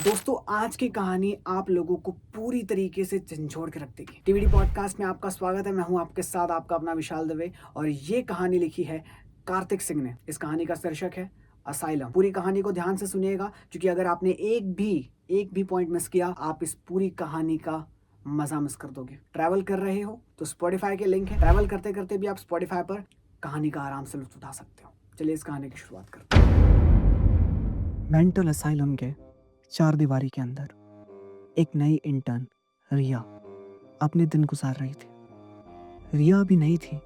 दोस्तों आज की कहानी आप लोगों को पूरी तरीके से झंझोड़ के रख देगी। टीवीडी पॉडकास्ट में आपका स्वागत है। मैं हूं आपके साथ आपका अपना विशाल दवे और ये कहानी लिखी है कार्तिक सिंह ने। इस कहानी का शीर्षक है असाइलम। पूरी कहानी को ध्यान से सुनिएगा क्योंकि अगर आपने एक भी पॉइंट मिस किया आप इस पूरी कहानी का मजा मिस कर दोगे। ट्रैवल कर रहे हो तो स्पॉटिफाई के लिंक है, ट्रैवल करते करते भी आप स्पॉटिफाई पर कहानी का आराम से लुत्फ उठा सकते हो। चलिए इस कहानी की शुरुआत करते हैं। मेंटल असाइलम के चार दीवारी के अंदर एक नई इंटर्न रिया अपने दिन गुजार रही थी। रिया अभी नई थी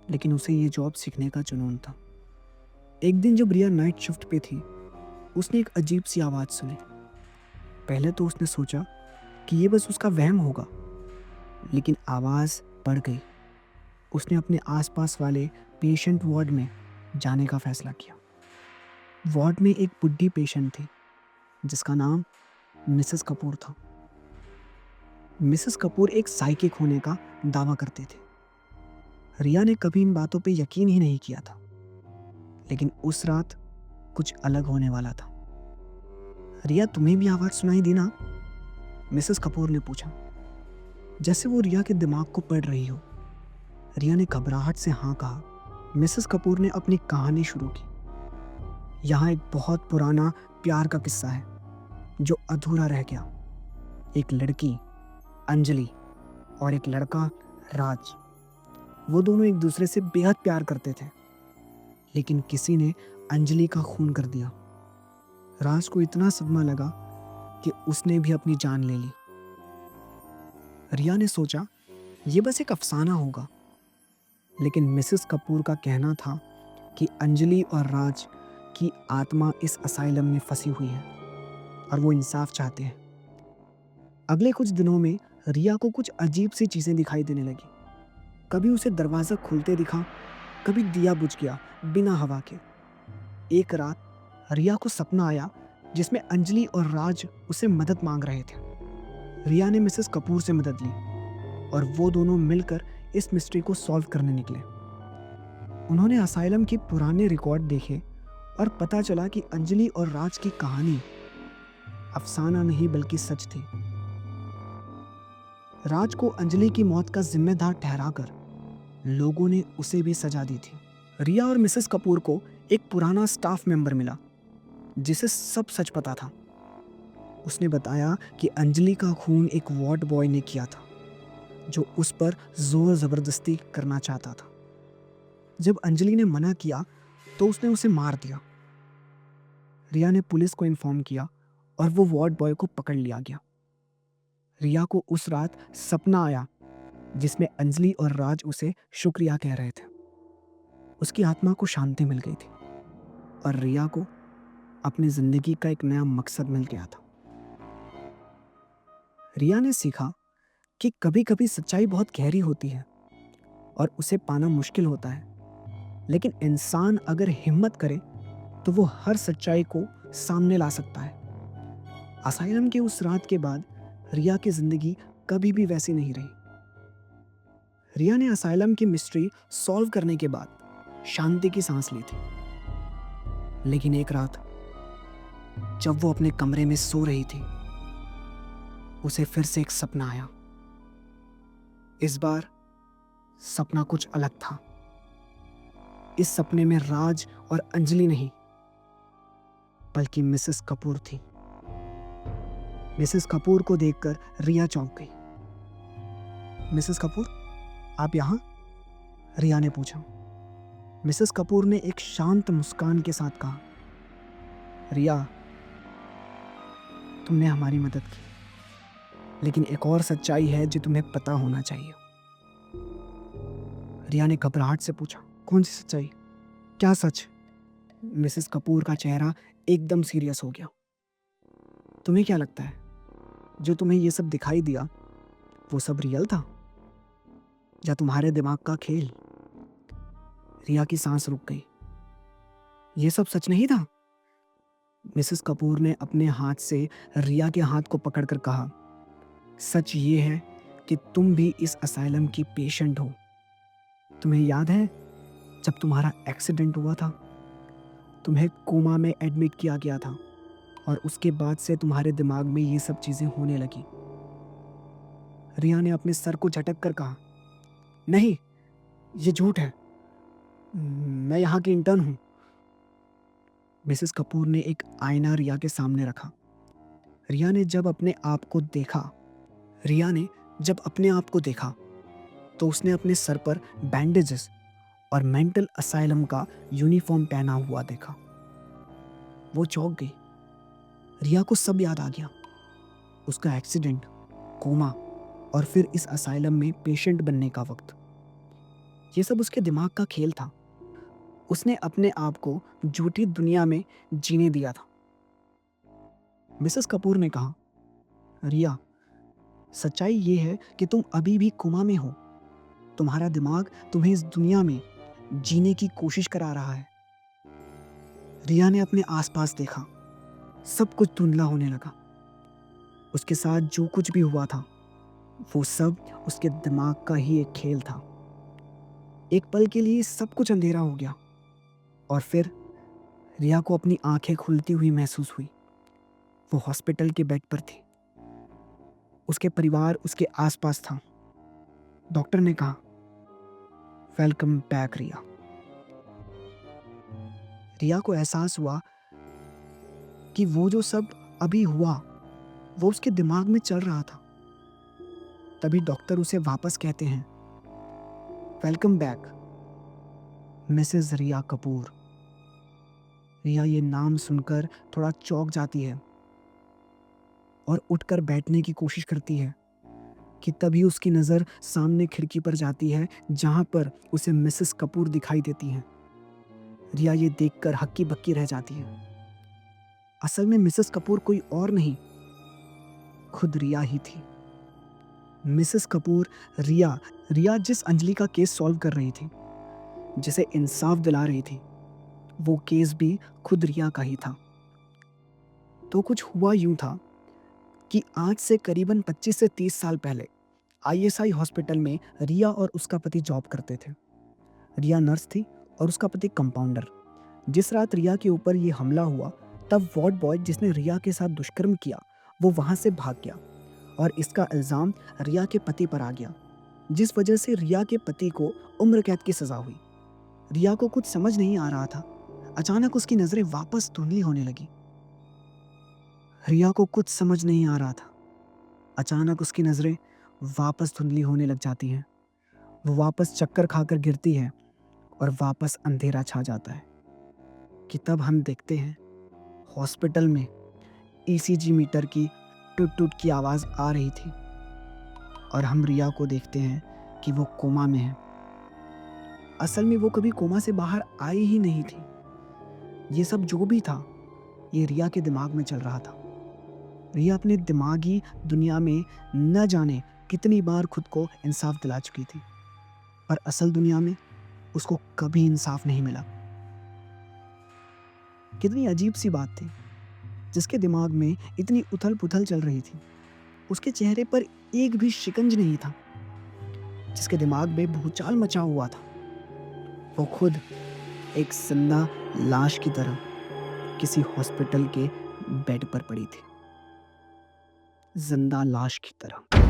लेकिन उसे ये जॉब सीखने का जुनून था। एक दिन जब रिया नाइट शिफ्ट पे थी उसने एक अजीब सी आवाज़ सुनी। पहले तो उसने सोचा कि ये बस उसका वहम होगा, लेकिन आवाज़ बढ़ गई। उसने अपने आसपास वाले पेशेंट वार्ड में जाने का फैसला किया। वार्ड में एक बुढ़ी पेशेंट थी जिसका नाम मिसेस कपूर था। मिसेस कपूर एक साइकिक होने का दावा करते थे। रिया ने कभी इन बातों पे यकीन ही नहीं किया था, लेकिन उस रात कुछ अलग होने वाला था। रिया, तुम्हें भी आवाज़ सुनाई दी ना? मिसेस कपूर ने पूछा, जैसे वो रिया के दिमाग को पढ़ रही हो। रिया ने घबराहट से हाँ कहा। मिसेस कपूर ने अपनी कहानी शुरू की। यहाँ एक बहुत पुराना प्यार का किस्सा है जो अधूरा रह गया। एक लड़की अंजलि और एक लड़का राज, वो दोनों एक दूसरे से बेहद प्यार करते थे, लेकिन किसी ने अंजलि का खून कर दिया। राज को इतना सदमा लगा कि उसने भी अपनी जान ले ली। रिया ने सोचा ये बस एक अफसाना होगा, लेकिन मिसेस कपूर का कहना था कि अंजलि और राज की आत्मा इस असाइलम में फंसी हुई है और वो इंसाफ चाहते हैं। अगले कुछ दिनों में रिया को कुछ अजीब सी चीज़ें दिखाई देने लगी। कभी उसे दरवाज़ा खुलते दिखा, कभी दिया बुझ गया बिना हवा के। एक रात रिया को सपना आया जिसमें अंजलि और राज उसे मदद मांग रहे थे। रिया ने मिसेस कपूर से मदद ली और वो दोनों मिलकर इस मिस्ट्री को सॉल्व करने निकले। उन्होंने असाइलम के पुराने रिकॉर्ड देखे और पता चला कि अंजलि और राज की कहानी अफसाना नहीं बल्कि सच थी। राज को अंजलि की मौत का जिम्मेदार ठहराकर लोगों ने उसे भी सजा दी थी। रिया और मिसेस कपूर को एक पुराना स्टाफ मेंबर मिला जिसे सब सच पता था। उसने बताया कि अंजलि का खून एक वार्ड बॉय ने किया था जो उस पर जोर जबरदस्ती करना चाहता था। जब अंजलि ने मना किया तो उसने उसे मार दिया। रिया ने पुलिस को इन्फॉर्म किया और वो वार्ड बॉय को पकड़ लिया गया। रिया को उस रात सपना आया जिसमें अंजलि और राज उसे शुक्रिया कह रहे थे। उसकी आत्मा को शांति मिल गई थी और रिया को अपनी जिंदगी का एक नया मकसद मिल गया था। रिया ने सीखा कि कभी कभी सच्चाई बहुत गहरी होती है और उसे पाना मुश्किल होता है, लेकिन इंसान अगर हिम्मत करे तो वो हर सच्चाई को सामने ला सकता है। असाइलम के उस रात के बाद रिया की जिंदगी कभी भी वैसी नहीं रही। रिया ने असाइलम की मिस्ट्री सॉल्व करने के बाद शांति की सांस ली थी, लेकिन एक रात जब वो अपने कमरे में सो रही थी उसे फिर से एक सपना आया। इस बार सपना कुछ अलग था। इस सपने में राज और अंजलि नहीं बल्कि मिसेस कपूर थी। मिसेस कपूर को देखकर रिया चौंक गई। मिसेस कपूर, आप यहाँ? रिया ने पूछा। मिसेस कपूर ने एक शांत मुस्कान के साथ कहा, रिया, तुमने हमारी मदद की, लेकिन एक और सच्चाई है जो तुम्हें पता होना चाहिए। रिया ने घबराहट से पूछा, कौन सी सच्चाई? क्या सच? मिसेस कपूर का चेहरा एकदम सीरियस हो गया। तुम्हें क्या लगता है जो तुम्हें ये सब दिखाई दिया वो सब रियल था या तुम्हारे दिमाग का खेल? रिया की सांस रुक गई। ये सब सच नहीं था? मिसेस कपूर ने अपने हाथ से रिया के हाथ को पकड़कर कहा, सच ये है कि तुम भी इस असाइलम की पेशेंट हो। तुम्हें याद है जब तुम्हारा एक्सीडेंट हुआ था, तुम्हें कोमा में एडमिट किया गया था और उसके बाद से तुम्हारे दिमाग में ये सब चीज़ें होने लगी। रिया ने अपने सर को झटक कर कहा, नहीं, ये झूठ है, मैं यहाँ की इंटर्न हूँ। मिसेस कपूर ने एक आईना रिया के सामने रखा। रिया ने जब अपने आप को देखा तो उसने अपने सर पर बैंडेजेस और मेंटल असाइलम का यूनिफॉर्म पहना हुआ देखा। वो चौंक गई। रिया को सब याद आ गया, उसका एक्सीडेंट, कोमा और फिर इस असाइलम में पेशेंट बनने का वक्त। ये सब उसके दिमाग का खेल था। उसने अपने आप को झूठी दुनिया में जीने दिया था। मिसेस कपूर ने कहा, रिया, सच्चाई ये है कि तुम अभी भी कोमा में हो। तुम्हारा दिमाग तुम्हें इस दुनिया में जीने की कोशिश करा रहा है। रिया ने अपने आसपास देखा, सब कुछ धुंधला होने लगा। उसके साथ जो कुछ भी हुआ था वो सब उसके दिमाग का ही एक खेल था। एक पल के लिए सब कुछ अंधेरा हो गया और फिर रिया को अपनी आंखें खुलती हुई महसूस हुई। वो हॉस्पिटल के बेड पर थी। उसके परिवार उसके आसपास था। डॉक्टर ने कहा, वेलकम बैक रिया। रिया को एहसास हुआ कि वो जो सब अभी हुआ वो उसके दिमाग में चल रहा था। तभी डॉक्टर उसे वापस कहते हैं, वेलकम बैक मिसेस रिया कपूर। रिया ये नाम सुनकर थोड़ा चौंक जाती है और उठकर बैठने की कोशिश करती है कि तभी उसकी नज़र सामने खिड़की पर जाती है जहां पर उसे मिसेस कपूर दिखाई देती हैं। रिया ये देखकर हक्की बक्की रह जाती है। असल में मिसेस कपूर कोई और नहीं, खुद रिया ही थी। मिसेस कपूर रिया जिस अंजलि का केस सॉल्व कर रही थी, जिसे इंसाफ दिला रही थी, वो केस भी खुद रिया का ही था। तो कुछ हुआ यूं था कि आज से करीबन 25 से 30 साल पहले आईएसआई हॉस्पिटल में रिया और उसका पति जॉब करते थे। रिया नर्स थी और उसका पति कंपाउंडर। जिस रात रिया के ऊपर ये हमला हुआ तब वार्ड बॉय जिसने रिया के साथ दुष्कर्म किया वो वहां से भाग गया और इसका इल्ज़ाम रिया के पति पर आ गया, जिस वजह से रिया के पति को उम्र कैद की सज़ा हुई। रिया को कुछ समझ नहीं आ रहा था। अचानक उसकी नज़रें वापस धुंधली होने लगी। रिया को कुछ समझ नहीं आ रहा था। अचानक उसकी नज़रें वापस धुंधली होने लग जाती हैं। वो वापस चक्कर खाकर गिरती है और वापस अंधेरा छा जाता है कि तब हम देखते हैं हॉस्पिटल में ईसीजी मीटर की टूट टूट की आवाज़ आ रही थी और हम रिया को देखते हैं कि वो कोमा में है। असल में वो कभी कोमा से बाहर आई ही नहीं थी। ये सब जो भी था ये रिया के दिमाग में चल रहा था। रिया अपने दिमागी दुनिया में न जाने कितनी बार खुद को इंसाफ दिला चुकी थी, पर असल दुनिया में उसको कभी इंसाफ नहीं मिला। कितनी अजीब सी बात थी। जिसके दिमाग में इतनी उथल पुथल चल रही थी, उसके चेहरे पर एक भी शिकंज नहीं था। जिसके दिमाग में भूचाल मचा हुआ था, वो खुद एक जिंदा लाश की तरह किसी हॉस्पिटल के बेड पर पड़ी थी। जिंदा लाश की तरह।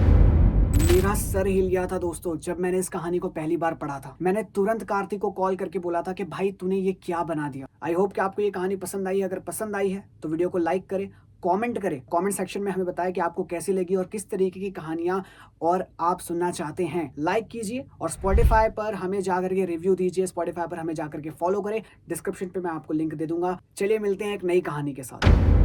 मेरा सर हिल गया था दोस्तों जब मैंने इस कहानी को पहली बार पढ़ा था। मैंने तुरंत कार्तिक को कॉल करके बोला था कि भाई तूने ये क्या बना दिया। आई होप कि आपको ये कहानी पसंद आई है। अगर पसंद आई है तो वीडियो को लाइक करें, कमेंट करें, कमेंट सेक्शन में हमें बताएं कि आपको कैसी लगी और किस तरीके की कहानियां और आप सुनना चाहते हैं। लाइक कीजिए और स्पॉटिफाई पर हमें जाकर के रिव्यू दीजिए। स्पॉटिफाई पर हमें जाकर के फॉलो करें। डिस्क्रिप्शन पे मैं आपको लिंक दे दूंगा। चलिए मिलते हैं एक नई कहानी के साथ।